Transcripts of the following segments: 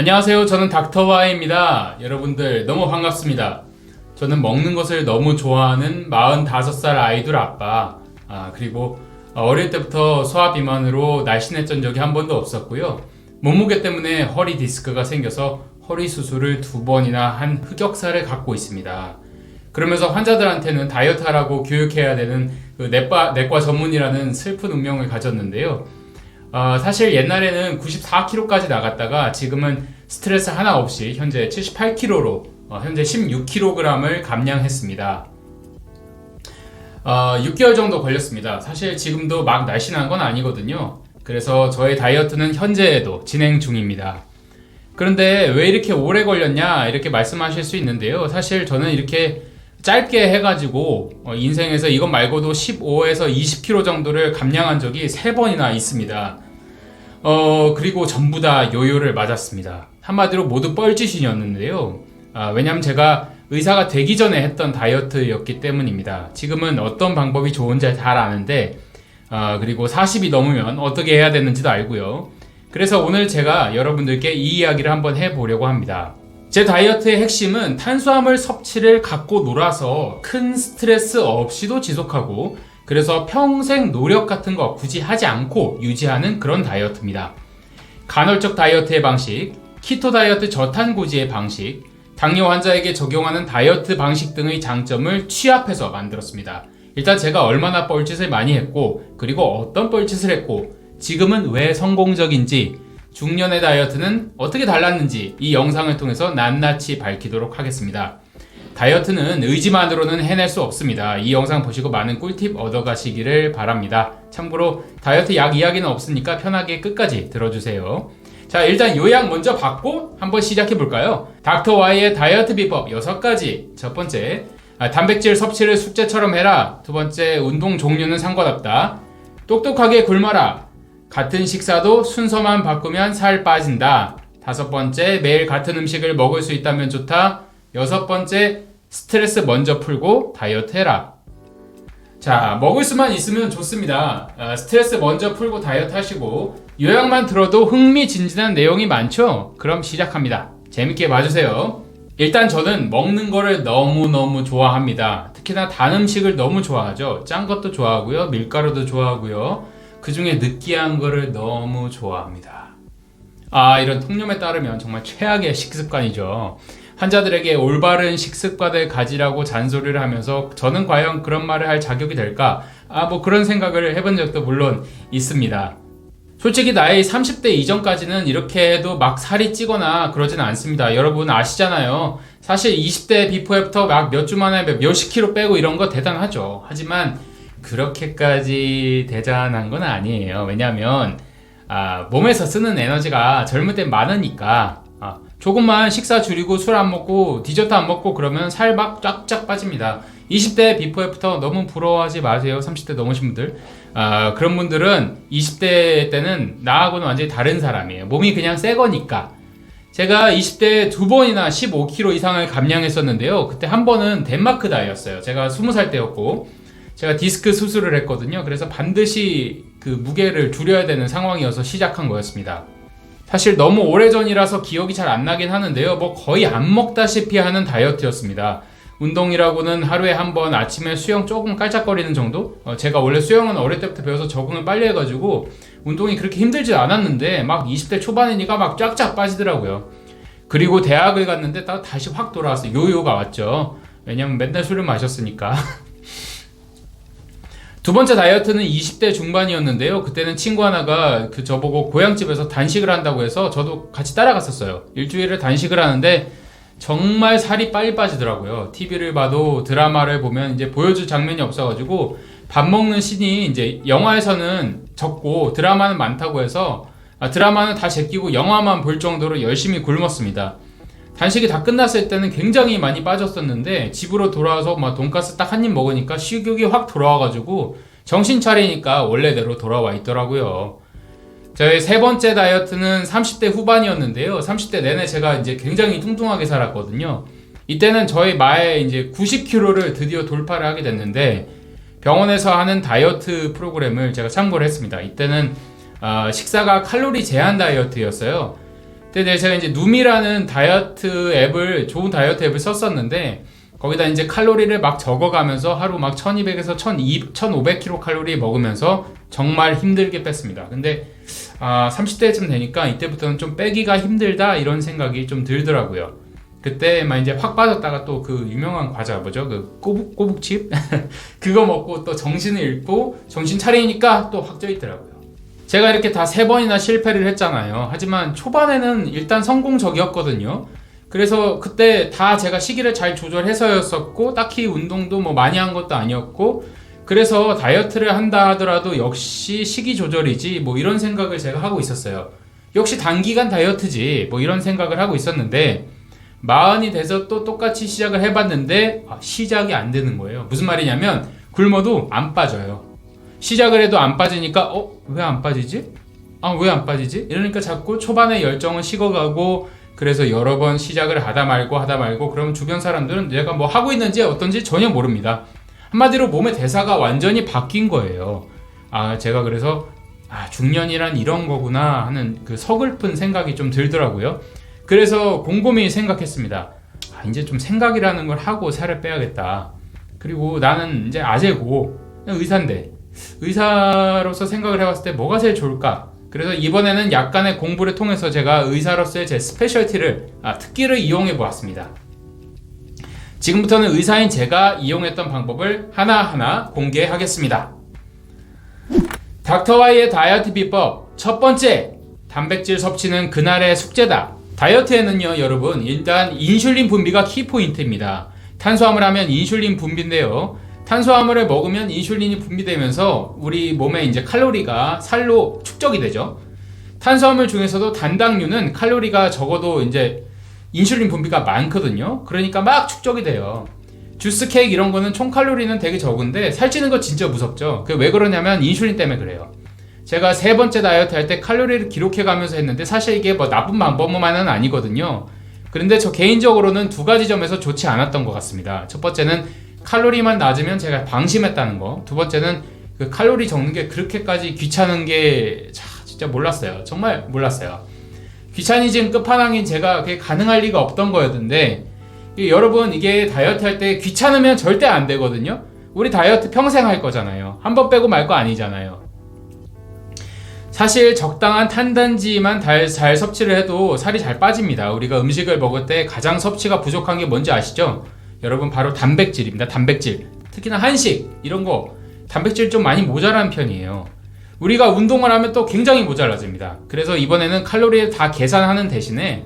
안녕하세요. 저는 닥터와이입니다. 여러분들 너무 반갑습니다. 저는 먹는 것을 너무 좋아하는 45살 아이돌 아빠, 그리고 어릴 때부터 소아비만으로 날씬했던 적이 한 번도 없었고요. 몸무게 때문에 허리 디스크가 생겨서 허리 수술을 2번이나 한 흑역사를 갖고 있습니다. 그러면서 환자들한테는 다이어트하라고 교육해야 되는 그 내과 전문이라는 슬픈 운명을 가졌는데요. 사실 옛날에는 94kg까지 나갔다가 지금은 스트레스 하나 없이 현재 78kg로 현재 16kg을 감량했습니다. 6개월 정도 걸렸습니다. 사실 지금도 막 날씬한 건 아니거든요. 그래서 저의 다이어트는 현재에도 진행 중입니다. 그런데 왜 이렇게 오래 걸렸냐 이렇게 말씀하실 수 있는데요. 사실 저는 이렇게 짧게 해가지고 인생에서 이것 말고도 15에서 20kg 정도를 감량한 적이 3번이나 있습니다. 그리고 전부 다 요요를 맞았습니다. 한마디로 모두 뻘짓이었는데요. 왜냐면 제가 의사가 되기 전에 했던 다이어트였기 때문입니다. 지금은 어떤 방법이 좋은지 잘 아는데 그리고 40이 넘으면 어떻게 해야 되는지도 알고요. 그래서 오늘 제가 여러분들께 이 이야기를 한번 해보려고 합니다. 제 다이어트의 핵심은 탄수화물 섭취를 갖고 놀아서 큰 스트레스 없이도 지속하고, 그래서 평생 노력 같은 거 굳이 하지 않고 유지하는 그런 다이어트입니다. 간헐적 다이어트의 방식, 키토 다이어트 저탄고지의 방식, 당뇨 환자에게 적용하는 다이어트 방식 등의 장점을 취합해서 만들었습니다. 일단 제가 얼마나 뻘짓을 많이 했고, 그리고 어떤 뻘짓을 했고, 지금은 왜 성공적인지, 중년의 다이어트는 어떻게 달랐는지 이 영상을 통해서 낱낱이 밝히도록 하겠습니다. 다이어트는 의지만으로는 해낼 수 없습니다. 이 영상 보시고 많은 꿀팁 얻어가시기를 바랍니다. 참고로 다이어트 약 이야기는 없으니까 편하게 끝까지 들어주세요. 자, 일단 요약 먼저 받고 한번 시작해볼까요? 닥터와이의 다이어트 비법 6가지. 첫 번째, 단백질 섭취를 숙제처럼 해라. 두 번째, 운동 종류는 상관없다. 똑똑하게 굶어라. 같은 식사도 순서만 바꾸면 살 빠진다. 5번째, 매일 같은 음식을 먹을 수 있다면 좋다. 6번째, 스트레스 먼저 풀고 다이어트 해라. 자, 먹을 수만 있으면 좋습니다. 스트레스 먼저 풀고 다이어트 하시고, 요약만 들어도 흥미진진한 내용이 많죠? 그럼 시작합니다. 재밌게 봐주세요. 일단 저는 먹는 거를 너무너무 좋아합니다. 특히나 단 음식을 너무 좋아하죠. 짠 것도 좋아하고요, 밀가루도 좋아하고요, 그 중에 느끼한 거를 너무 좋아합니다. 이런 통념에 따르면 정말 최악의 식습관이죠. 환자들에게 올바른 식습관을 가지라고 잔소리를 하면서 저는 과연 그런 말을 할 자격이 될까? 뭐 그런 생각을 해본 적도 물론 있습니다. 솔직히 나이 30대 이전까지는 이렇게 해도 막 살이 찌거나 그러진 않습니다. 여러분 아시잖아요. 사실 20대 비포애프터 막 몇 주 만에 몇십 킬로 빼고 이런 거 대단하죠. 하지만 그렇게까지 대단한 건 아니에요. 왜냐면 몸에서 쓰는 에너지가 젊을 땐 많으니까 조금만 식사 줄이고 술 안 먹고 디저트 안 먹고 그러면 살 막 쫙쫙 빠집니다. 20대 비포 애프터 너무 부러워하지 마세요. 30대 넘으신 분들, 그런 분들은 20대 때는 나하고는 완전히 다른 사람이에요. 몸이 그냥 새 거니까. 제가 20대 2번이나 15kg 이상을 감량했었는데요. 그때 한 번은 덴마크 다이였어요. 제가 20살 때였고, 제가 디스크 수술을 했거든요. 그래서 반드시 그 무게를 줄여야 되는 상황이어서 시작한 거였습니다. 사실 너무 오래전이라서 기억이 잘 안 나긴 하는데요. 뭐 거의 안 먹다시피 하는 다이어트였습니다. 운동이라고는 하루에 한 번 아침에 수영 조금 깔짝거리는 정도? 제가 원래 수영은 어릴 때부터 배워서 적응을 빨리 해가지고 운동이 그렇게 힘들지 않았는데 막 20대 초반이니까 막 쫙쫙 빠지더라고요. 그리고 대학을 갔는데 다시 확 돌아왔어요. 요요가 왔죠. 왜냐면 맨날 술을 마셨으니까. 두 번째 다이어트는 20대 중반이었는데요. 그때는 친구 하나가 저보고 고향집에서 단식을 한다고 해서 저도 같이 따라갔었어요. 일주일을 단식을 하는데 정말 살이 빨리 빠지더라고요. TV를 봐도 드라마를 보면 이제 보여줄 장면이 없어가지고 밥 먹는 씬이 이제 영화에서는 적고 드라마는 많다고 해서 드라마는 다 제끼고 영화만 볼 정도로 열심히 굶었습니다. 단식이 다 끝났을 때는 굉장히 많이 빠졌었는데 집으로 돌아와서 막 돈가스 딱 한 입 먹으니까 식욕이 확 돌아와가지고 정신 차리니까 원래대로 돌아와 있더라고요. 저의 3번째 다이어트는 30대 후반이었는데요. 30대 내내 제가 이제 굉장히 뚱뚱하게 살았거든요. 이때는 저의 마에 이제 90kg를 드디어 돌파를 하게 됐는데 병원에서 하는 다이어트 프로그램을 제가 참고를 했습니다. 이때는 식사가 칼로리 제한 다이어트였어요. 근데 제가 이제 누미라는 다이어트 앱을, 좋은 다이어트 앱을 썼었는데, 거기다 이제 칼로리를 막 적어가면서 하루 막 1200에서 1500kcal 먹으면서 정말 힘들게 뺐습니다. 근데 30대쯤 되니까 이때부터는 좀 빼기가 힘들다 이런 생각이 좀 들더라고요. 그때 막 이제 확 빠졌다가 또 그 유명한 과자 뭐죠? 그 꼬북칩? 그거 먹고 또 정신을 잃고 정신 차리니까 또 확 쪄 있더라고요. 제가 이렇게 다 3번이나 실패를 했잖아요. 하지만 초반에는 일단 성공적이었거든요. 그래서 그때 다 제가 시기를 잘 조절해서였었고, 딱히 운동도 뭐 많이 한 것도 아니었고, 그래서 다이어트를 한다 하더라도 역시 시기 조절이지 뭐 이런 생각을 제가 하고 있었어요. 역시 단기간 다이어트지 뭐 이런 생각을 하고 있었는데, 마흔이 돼서 또 똑같이 시작을 해봤는데 시작이 안 되는 거예요. 무슨 말이냐면 굶어도 안 빠져요. 시작을 해도 안 빠지니까 왜 안 빠지지? 왜 안 빠지지? 이러니까 자꾸 초반에 열정은 식어가고, 그래서 여러 번 시작을 하다 말고 그럼 주변 사람들은 내가 뭐 하고 있는지 어떤지 전혀 모릅니다. 한마디로 몸의 대사가 완전히 바뀐 거예요. 제가 그래서 중년이란 이런 거구나 하는 그 서글픈 생각이 좀 들더라고요. 그래서 곰곰이 생각했습니다. 이제 좀 생각이라는 걸 하고 살을 빼야겠다. 그리고 나는 이제 아재고 의사인데, 의사로서 생각을 해봤을 때 뭐가 제일 좋을까? 그래서 이번에는 약간의 공부를 통해서 제가 의사로서의 제 스페셜티를, 특기를 이용해 보았습니다. 지금부터는 의사인 제가 이용했던 방법을 하나하나 공개하겠습니다. 닥터와이의 다이어트 비법 첫 번째, 단백질 섭취는 그날의 숙제다. 다이어트에는요 여러분, 일단 인슐린 분비가 키포인트입니다. 탄수화물 하면 인슐린 분비인데요, 탄수화물을 먹으면 인슐린이 분비되면서 우리 몸에 이제 칼로리가 살로 축적이 되죠. 탄수화물 중에서도 단당류는 칼로리가 적어도 이제 인슐린 분비가 많거든요. 그러니까 막 축적이 돼요. 주스, 케이크 이런 거는 총 칼로리는 되게 적은데 살찌는 거 진짜 무섭죠. 왜 그러냐면 인슐린 때문에 그래요. 제가 3번째 다이어트 할 때 칼로리를 기록해 가면서 했는데 사실 이게 뭐 나쁜 방법만은 아니거든요. 그런데 저 개인적으로는 2가지 점에서 좋지 않았던 것 같습니다. 첫 번째는 칼로리만 낮으면 제가 방심했다는 거, 두 번째는 그 칼로리 적는 게 그렇게까지 귀찮은 게 진짜 몰랐어요. 정말 몰랐어요. 귀차니즘 끝판왕인 제가 그게 가능할 리가 없던 거였는데, 여러분 이게 다이어트 할 때 귀찮으면 절대 안 되거든요. 우리 다이어트 평생 할 거잖아요. 한 번 빼고 말 거 아니잖아요. 사실 적당한 탄단지만 잘 섭취를 해도 살이 잘 빠집니다. 우리가 음식을 먹을 때 가장 섭취가 부족한 게 뭔지 아시죠? 여러분 바로 단백질입니다. 단백질. 특히나 한식 이런 거 단백질 좀 많이 모자란 편이에요. 우리가 운동을 하면 또 굉장히 모자라집니다. 그래서 이번에는 칼로리를 다 계산하는 대신에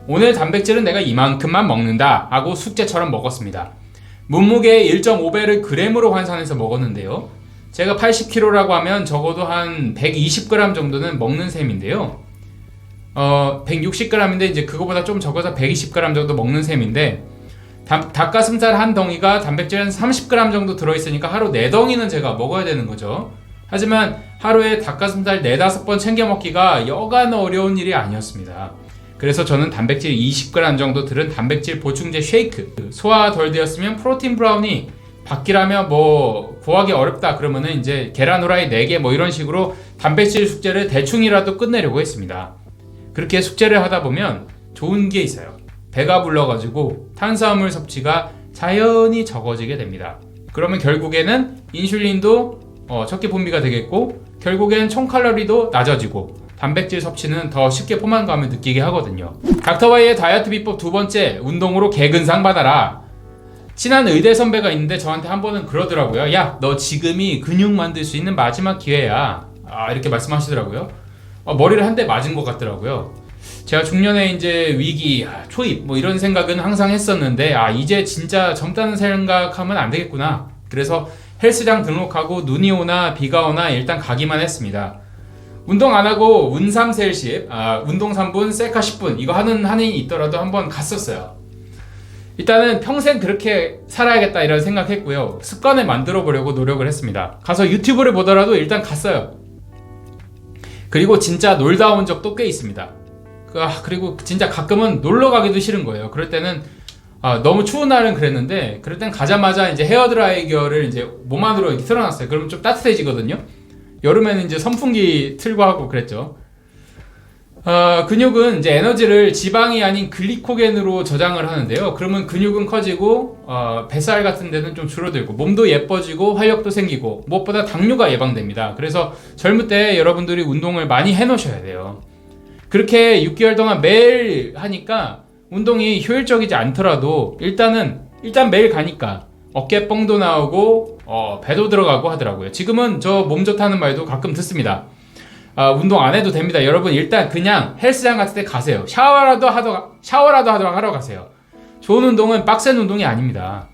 오늘 단백질은 내가 이만큼만 먹는다 하고 숙제처럼 먹었습니다. 몸무게의 1.5배를 그램으로 환산해서 먹었는데요, 제가 80kg라고 하면 적어도 한 120g 정도는 먹는 셈인데요, 160g인데 이제 그거보다 좀 적어서 120g 정도 먹는 셈인데, 닭가슴살 한 덩이가 단백질 한 30g 정도 들어있으니까 하루 4덩이는 제가 먹어야 되는 거죠. 하지만 하루에 닭가슴살 4-5번 챙겨 먹기가 여간 어려운 일이 아니었습니다. 그래서 저는 단백질 20g 정도 들은 단백질 보충제 쉐이크, 소화 덜 되었으면 프로틴 브라우니, 밖이라면 뭐 구하기 어렵다 그러면은 이제 계란 후라이 4개 뭐 이런 식으로 단백질 숙제를 대충이라도 끝내려고 했습니다. 그렇게 숙제를 하다 보면 좋은 게 있어요. 배가 불러가지고 탄수화물 섭취가 자연히 적어지게 됩니다. 그러면 결국에는 인슐린도 적게 분비가 되겠고, 결국엔 총 칼로리도 낮아지고 단백질 섭취는 더 쉽게 포만감을 느끼게 하거든요. 닥터와이의 다이어트 비법 두 번째, 운동으로 개근상 받아라. 친한 의대 선배가 있는데 저한테 한 번은 그러더라고요. 야, 너 지금이 근육 만들 수 있는 마지막 기회야. 이렇게 말씀하시더라고요. 머리를 한 대 맞은 것 같더라고요. 제가 중년에 이제 위기, 초입 뭐 이런 생각은 항상 했었는데, 이제 진짜 젊다는 생각하면 안 되겠구나. 그래서 헬스장 등록하고 눈이 오나 비가 오나 일단 가기만 했습니다. 운동 안 하고 운삼 셀십, 운동 3분 셀카 10분 이거 하는 한이 있더라도 한번 갔었어요. 일단은 평생 그렇게 살아야겠다 이런 생각했고요. 습관을 만들어 보려고 노력을 했습니다. 가서 유튜브를 보더라도 일단 갔어요. 그리고 진짜 놀다 온 적도 꽤 있습니다. 그리고 진짜 가끔은 놀러 가기도 싫은 거예요. 그럴 때는 너무 추운 날은 그랬는데, 그럴 땐 가자마자 이제 헤어드라이기를 이제 몸 안으로 이렇게 틀어놨어요. 그러면 좀 따뜻해지거든요. 여름에는 이제 선풍기 틀고 하고 그랬죠. 근육은 이제 에너지를 지방이 아닌 글리코겐으로 저장을 하는데요. 그러면 근육은 커지고 뱃살 같은 데는 좀 줄어들고 몸도 예뻐지고 활력도 생기고 무엇보다 당뇨가 예방됩니다. 그래서 젊을 때 여러분들이 운동을 많이 해놓으셔야 돼요. 그렇게 6개월 동안 매일 하니까 운동이 효율적이지 않더라도 일단 매일 가니까 어깨 뻥도 나오고 배도 들어가고 하더라고요. 지금은 저 몸 좋다는 말도 가끔 듣습니다. 운동 안 해도 됩니다. 여러분 일단 그냥 헬스장 같은 데 가세요. 샤워라도 하러 가세요. 좋은 운동은 빡센 운동이 아닙니다.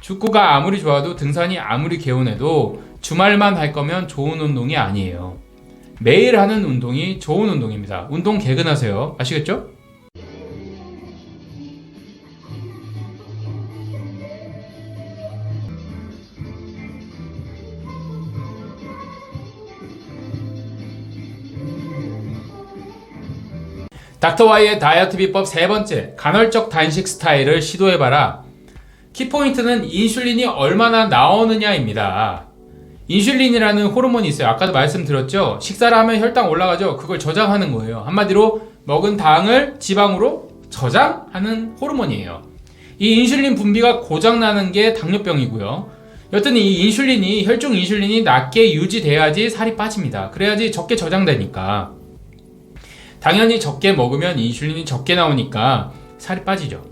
축구가 아무리 좋아도 등산이 아무리 개운해도 주말만 할 거면 좋은 운동이 아니에요. 매일 하는 운동이 좋은 운동입니다. 운동 개근하세요. 아시겠죠? 닥터와이의 다이어트 비법 세 번째, 간헐적 단식 스타일을 시도해봐라. 키포인트는 인슐린이 얼마나 나오느냐입니다. 인슐린이라는 호르몬이 있어요. 아까도 말씀드렸죠. 식사를 하면 혈당 올라가죠. 그걸 저장하는 거예요. 한마디로 먹은 당을 지방으로 저장하는 호르몬이에요. 이 인슐린 분비가 고장나는 게 당뇨병이고요. 여튼 이 인슐린이, 혈중 인슐린이 낮게 유지돼야지 살이 빠집니다. 그래야지 적게 저장되니까. 당연히 적게 먹으면 인슐린이 적게 나오니까 살이 빠지죠.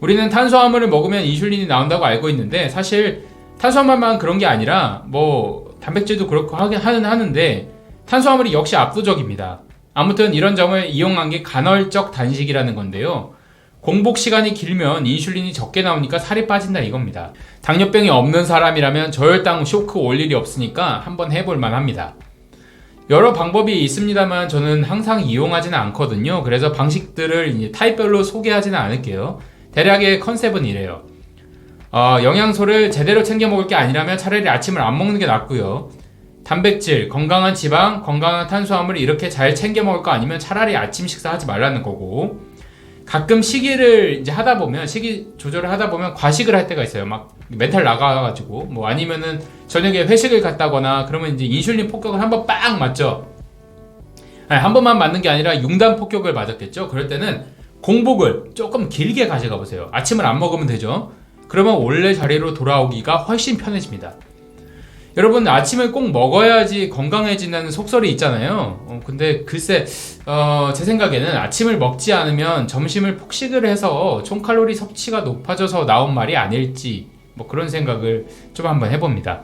우리는 탄수화물을 먹으면 인슐린이 나온다고 알고 있는데 사실 탄수화물만 그런 게 아니라 뭐 단백질도 그렇고 하는데 탄수화물이 역시 압도적입니다. 아무튼 이런 점을 이용한 게 간헐적 단식이라는 건데요. 공복 시간이 길면 인슐린이 적게 나오니까 살이 빠진다 이겁니다. 당뇨병이 없는 사람이라면 저혈당 쇼크 올 일이 없으니까 한번 해볼 만합니다. 여러 방법이 있습니다만 저는 항상 이용하지는 않거든요. 그래서 방식들을 이제 타입별로 소개하지는 않을게요. 대략의 컨셉은 이래요. 영양소를 제대로 챙겨 먹을 게 아니라면 차라리 아침을 안 먹는 게 낫고요. 단백질, 건강한 지방, 건강한 탄수화물 이렇게 잘 챙겨 먹을 거 아니면 차라리 아침 식사하지 말라는 거고, 가끔 식이를 이제 하다 보면, 식이 조절을 하다 보면 과식을 할 때가 있어요. 막 멘탈 나가가지고 뭐 아니면은 저녁에 회식을 갔다거나 그러면 이제 인슐린 폭격을 한번 빵 맞죠. 아니, 한 번만 맞는 게 아니라 융단 폭격을 맞았겠죠. 그럴 때는 공복을 조금 길게 가져가 보세요. 아침을 안 먹으면 되죠. 그러면 원래 자리로 돌아오기가 훨씬 편해집니다. 여러분 아침을 꼭 먹어야지 건강해진다는 속설이 있잖아요. 근데 글쎄 제 생각에는 아침을 먹지 않으면 점심을 폭식을 해서 총칼로리 섭취가 높아져서 나온 말이 아닐지 뭐 그런 생각을 좀 한번 해봅니다.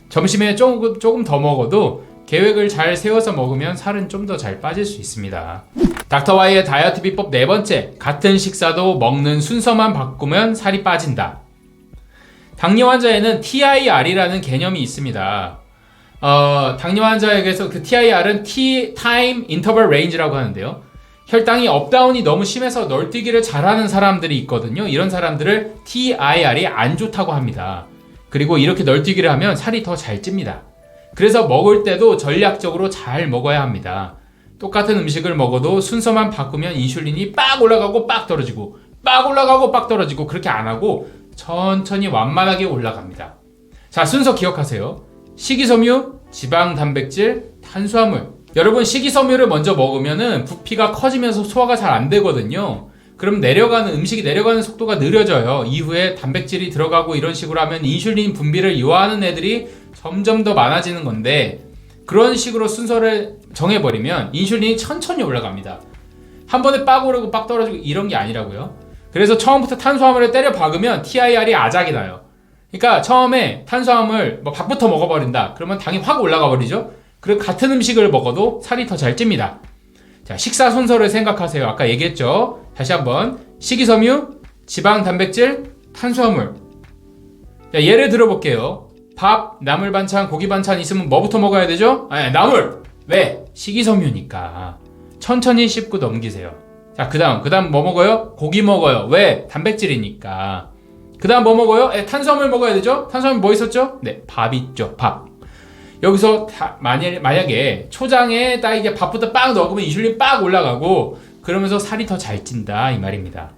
점심에 조금 더 먹어도 계획을 잘 세워서 먹으면 살은 좀 더 잘 빠질 수 있습니다. 닥터와이의 다이어트 비법 네 번째, 같은 식사도 먹는 순서만 바꾸면 살이 빠진다. 당뇨 환자에는 TIR이라는 개념이 있습니다. 당뇨 환자에게서 그 TIR은 Time Interval Range라고 하는데요. 혈당이 업다운이 너무 심해서 널뛰기를 잘하는 사람들이 있거든요. 이런 사람들을 TIR이 안 좋다고 합니다. 그리고 이렇게 널뛰기를 하면 살이 더 잘 찝니다. 그래서 먹을 때도 전략적으로 잘 먹어야 합니다. 똑같은 음식을 먹어도 순서만 바꾸면 인슐린이 빡 올라가고 빡 떨어지고 빡 올라가고 빡 떨어지고 그렇게 안 하고 천천히 완만하게 올라갑니다. 자, 순서 기억하세요. 식이섬유, 지방, 단백질, 탄수화물. 여러분 식이섬유를 먼저 먹으면은 부피가 커지면서 소화가 잘 안 되거든요. 그럼 음식이 내려가는 속도가 느려져요. 이후에 단백질이 들어가고 이런 식으로 하면 인슐린 분비를 요하는 애들이 점점 더 많아지는 건데, 그런 식으로 순서를 정해버리면 인슐린이 천천히 올라갑니다. 한 번에 빡 오르고 빡 떨어지고 이런 게 아니라고요. 그래서 처음부터 탄수화물을 때려 박으면 TIR이 아작이 나요. 그러니까 처음에 탄수화물 밥부터 먹어버린다. 그러면 당이 확 올라가 버리죠. 그리고 같은 음식을 먹어도 살이 더 잘 찝니다. 자, 식사 순서를 생각하세요. 아까 얘기했죠. 다시 한번 식이섬유, 지방, 단백질, 탄수화물. 자, 예를 들어볼게요. 밥, 나물 반찬, 고기 반찬 있으면 뭐부터 먹어야 되죠? 나물! 왜? 식이섬유니까. 천천히 씹고 넘기세요. 자, 그 다음 뭐 먹어요? 고기 먹어요. 왜? 단백질이니까. 그 다음 뭐 먹어요? 탄수화물 먹어야 되죠? 탄수화물 뭐 있었죠? 네, 밥 있죠. 밥. 여기서 만약에 초장에 딱 이게 밥부터 빡 넣으면 인슐린 빡 올라가고 그러면서 살이 더 잘 찐다 이 말입니다.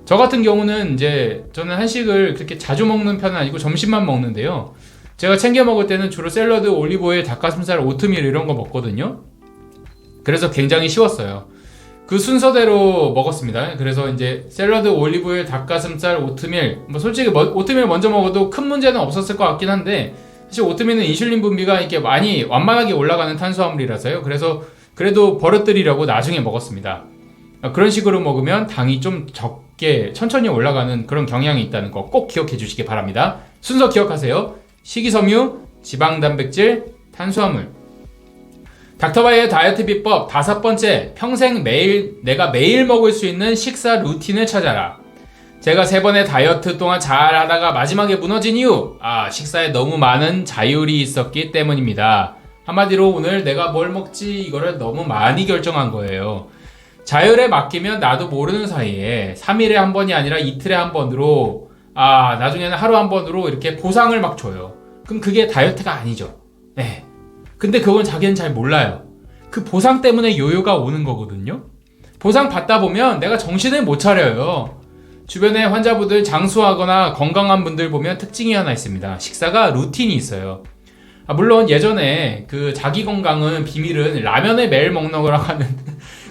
저 같은 경우는 이제 저는 한식을 그렇게 자주 먹는 편은 아니고 점심만 먹는데요. 제가 챙겨 먹을 때는 주로 샐러드, 올리브오일, 닭가슴살, 오트밀 이런 거 먹거든요. 그래서 굉장히 쉬웠어요. 그 순서대로 먹었습니다. 그래서 이제 샐러드, 올리브오일, 닭가슴살, 오트밀. 뭐 솔직히 오트밀 먼저 먹어도 큰 문제는 없었을 것 같긴 한데 사실 오트밀은 인슐린 분비가 이렇게 많이 완만하게 올라가는 탄수화물이라서요. 그래서 그래도 버릇들이라고 나중에 먹었습니다. 그런 식으로 먹으면 당이 좀 적게 천천히 올라가는 그런 경향이 있다는 거 꼭 기억해 주시기 바랍니다. 순서 기억하세요. 식이섬유, 지방, 단백질, 탄수화물. 닥터바이의 다이어트 비법 5번째, 평생 내가 매일 먹을 수 있는 식사 루틴을 찾아라. 제가 3번의 다이어트 동안 잘 하다가 마지막에 무너진 이유, 식사에 너무 많은 자율이 있었기 때문입니다. 한마디로 오늘 내가 뭘 먹지 이거를 너무 많이 결정한 거예요. 자율에 맡기면 나도 모르는 사이에 3일에 한 번이 아니라 이틀에 한 번으로 나중에는 하루 한 번으로 이렇게 보상을 막 줘요. 그럼 그게 다이어트가 아니죠. 네. 근데 그건 자기는 잘 몰라요. 그 보상 때문에 요요가 오는 거거든요. 보상 받다 보면 내가 정신을 못 차려요. 주변에 환자분들 장수하거나 건강한 분들 보면 특징이 하나 있습니다. 식사가 루틴이 있어요. 물론 예전에 그 자기 건강은 비밀은 라면을 매일 먹는 거라고 하는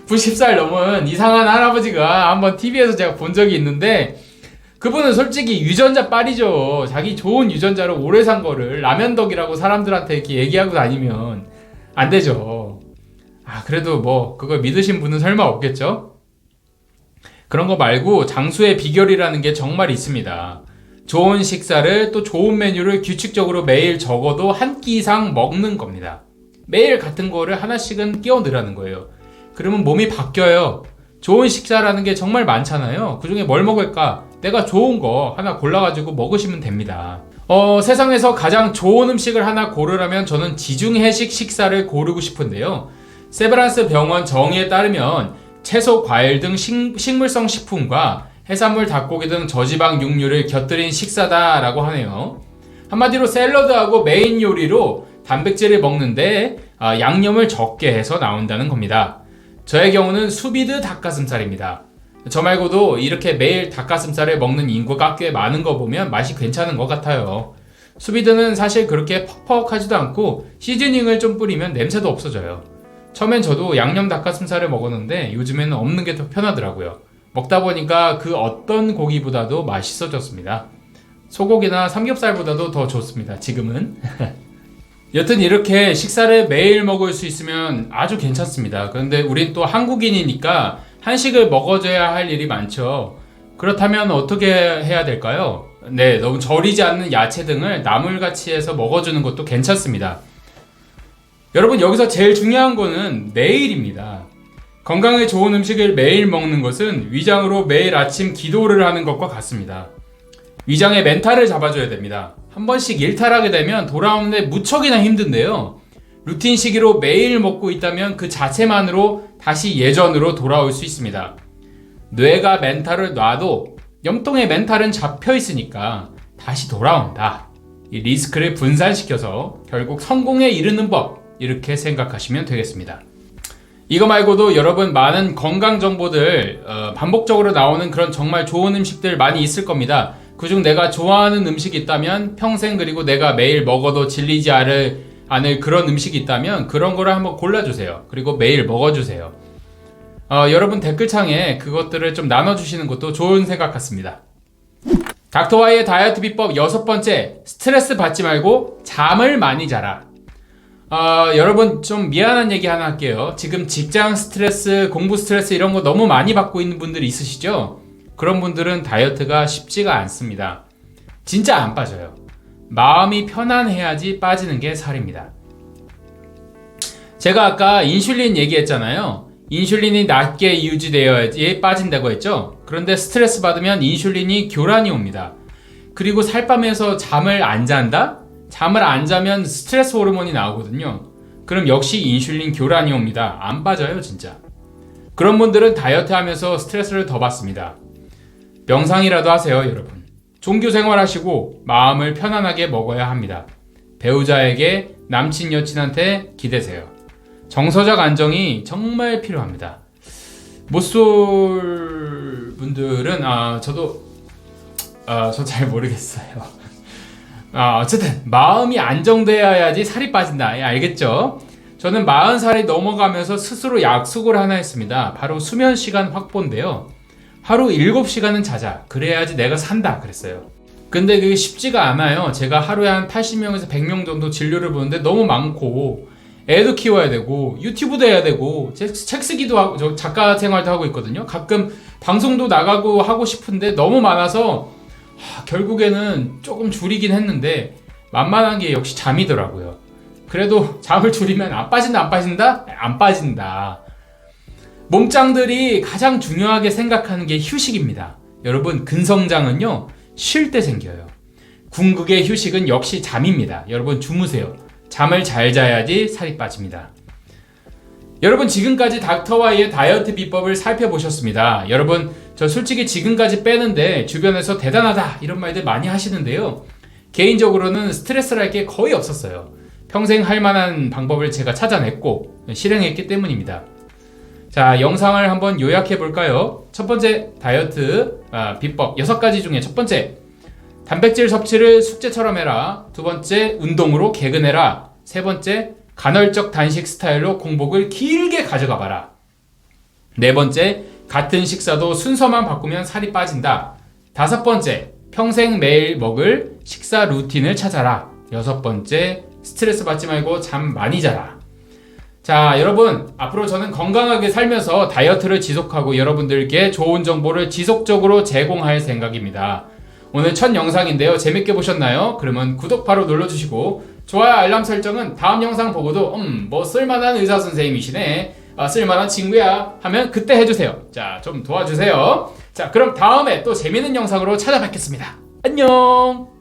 90살 넘은 이상한 할아버지가 한번 TV에서 제가 본 적이 있는데 그분은 솔직히 유전자 빨이죠. 자기 좋은 유전자로 오래 산 거를 라면 덕이라고 사람들한테 이렇게 얘기하고 다니면 안 되죠. 그래도 뭐 그걸 믿으신 분은 설마 없겠죠? 그런 거 말고 장수의 비결이라는 게 정말 있습니다. 좋은 식사를 또 좋은 메뉴를 규칙적으로 매일 적어도 한 끼 이상 먹는 겁니다. 매일 같은 거를 하나씩은 끼워 넣으라는 거예요. 그러면 몸이 바뀌어요. 좋은 식사라는 게 정말 많잖아요. 그 중에 뭘 먹을까? 내가 좋은 거 하나 골라가지고 먹으시면 됩니다. 세상에서 가장 좋은 음식을 하나 고르라면 저는 지중해식 식사를 고르고 싶은데요. 세브란스 병원 정의에 따르면 채소, 과일 등 식물성 식품과 해산물, 닭고기 등 저지방 육류를 곁들인 식사다라고 하네요. 한마디로 샐러드하고 메인 요리로 단백질을 먹는데 양념을 적게 해서 나온다는 겁니다. 저의 경우는 수비드 닭가슴살입니다. 저 말고도 이렇게 매일 닭가슴살을 먹는 인구가 꽤 많은 거 보면 맛이 괜찮은 것 같아요. 수비드는 사실 그렇게 퍽퍽하지도 않고 시즈닝을 좀 뿌리면 냄새도 없어져요. 처음엔 저도 양념 닭가슴살을 먹었는데 요즘에는 없는 게 더 편하더라고요. 먹다 보니까 그 어떤 고기보다도 맛있어졌습니다. 소고기나 삼겹살보다도 더 좋습니다. 지금은. 여튼 이렇게 식사를 매일 먹을 수 있으면 아주 괜찮습니다. 그런데 우린 또 한국인이니까 한식을 먹어줘야 할 일이 많죠. 그렇다면 어떻게 해야 될까요? 네, 너무 절이지 않는 야채 등을 나물같이 해서 먹어주는 것도 괜찮습니다. 여러분, 여기서 제일 중요한 거는 매일입니다. 건강에 좋은 음식을 매일 먹는 것은 위장으로 매일 아침 기도를 하는 것과 같습니다. 위장의 멘탈을 잡아줘야 됩니다. 한 번씩 일탈하게 되면 돌아오는데 무척이나 힘든데요. 루틴 시기로 매일 먹고 있다면 그 자체만으로 다시 예전으로 돌아올 수 있습니다. 뇌가 멘탈을 놔도 염통의 멘탈은 잡혀 있으니까 다시 돌아온다. 이 리스크를 분산시켜서 결국 성공에 이르는 법, 이렇게 생각하시면 되겠습니다. 이거 말고도 여러분 많은 건강 정보들 반복적으로 나오는 그런 정말 좋은 음식들 많이 있을 겁니다. 그중 내가 좋아하는 음식이 있다면 평생 그리고 내가 매일 먹어도 질리지 않을 그런 음식이 있다면 그런 거를 한번 골라주세요. 그리고 매일 먹어주세요. 여러분 댓글창에 그것들을 좀 나눠주시는 것도 좋은 생각 같습니다. 닥터와의 다이어트 비법 6번째, 스트레스 받지 말고 잠을 많이 자라. 여러분 좀 미안한 얘기 하나 할게요. 지금 직장 스트레스, 공부 스트레스 이런 거 너무 많이 받고 있는 분들이 있으시죠? 그런 분들은 다이어트가 쉽지가 않습니다. 진짜 안 빠져요. 마음이 편안해야지 빠지는 게 살입니다. 제가 아까 인슐린 얘기했잖아요. 인슐린이 낮게 유지되어야지 빠진다고 했죠. 그런데 스트레스 받으면 인슐린이 교란이 옵니다. 그리고 살 빠면서 잠을 안 잔다? 잠을 안 자면 스트레스 호르몬이 나오거든요. 그럼 역시 인슐린 교란이 옵니다. 안 빠져요 진짜. 그런 분들은 다이어트 하면서 스트레스를 더 받습니다. 명상이라도 하세요 여러분. 종교 생활하시고 마음을 편안하게 먹어야 합니다. 배우자에게 남친 여친한테 기대세요. 정서적 안정이 정말 필요합니다. 못쏠 분들은 저도 저 잘 모르겠어요. 어쨌든 마음이 안정되어야지 살이 빠진다. 알겠죠? 저는 40살이 넘어가면서 스스로 약속을 하나 했습니다. 바로 수면 시간 확보인데요. 하루 7시간은 자자. 그래야지 내가 산다 그랬어요. 근데 그게 쉽지가 않아요. 제가 하루에 한 80명에서 100명 정도 진료를 보는데 너무 많고 애도 키워야 되고 유튜브도 해야 되고 책 쓰기도 하고 저 작가 생활도 하고 있거든요. 가끔 방송도 나가고 하고 싶은데 너무 많아서 결국에는 조금 줄이긴 했는데 만만한 게 역시 잠이더라고요. 그래도 잠을 줄이면 안 빠진다 안 빠진다? 안 빠진다. 몸짱들이 가장 중요하게 생각하는 게 휴식입니다. 여러분 근성장은요 쉴 때 생겨요. 궁극의 휴식은 역시 잠입니다. 여러분 주무세요. 잠을 잘 자야지 살이 빠집니다. 여러분 지금까지 닥터와이의 다이어트 비법을 살펴보셨습니다. 여러분 저 솔직히 지금까지 빼는데 주변에서 대단하다 이런 말들 많이 하시는데요. 개인적으로는 스트레스랄 게 거의 없었어요. 평생 할 만한 방법을 제가 찾아냈고 실행했기 때문입니다. 자, 영상을 한번 요약해 볼까요? 첫 번째 다이어트 비법 6가지 중에 첫 번째 단백질 섭취를 숙제처럼 해라. 두 번째 운동으로 개근해라. 세 번째 간헐적 단식 스타일로 공복을 길게 가져가 봐라. 네 번째 같은 식사도 순서만 바꾸면 살이 빠진다. 다섯 번째 평생 매일 먹을 식사 루틴을 찾아라. 여섯 번째 스트레스 받지 말고 잠 많이 자라. 자, 여러분 앞으로 저는 건강하게 살면서 다이어트를 지속하고 여러분들께 좋은 정보를 지속적으로 제공할 생각입니다. 오늘 첫 영상인데요. 재밌게 보셨나요? 그러면 구독 바로 눌러주시고 좋아요 알람 설정은 다음 영상 보고도 뭐 쓸만한 의사 선생님이시네, 쓸만한 친구야 하면 그때 해주세요. 자, 좀 도와주세요. 자, 그럼 다음에 또 재밌는 영상으로 찾아뵙겠습니다. 안녕.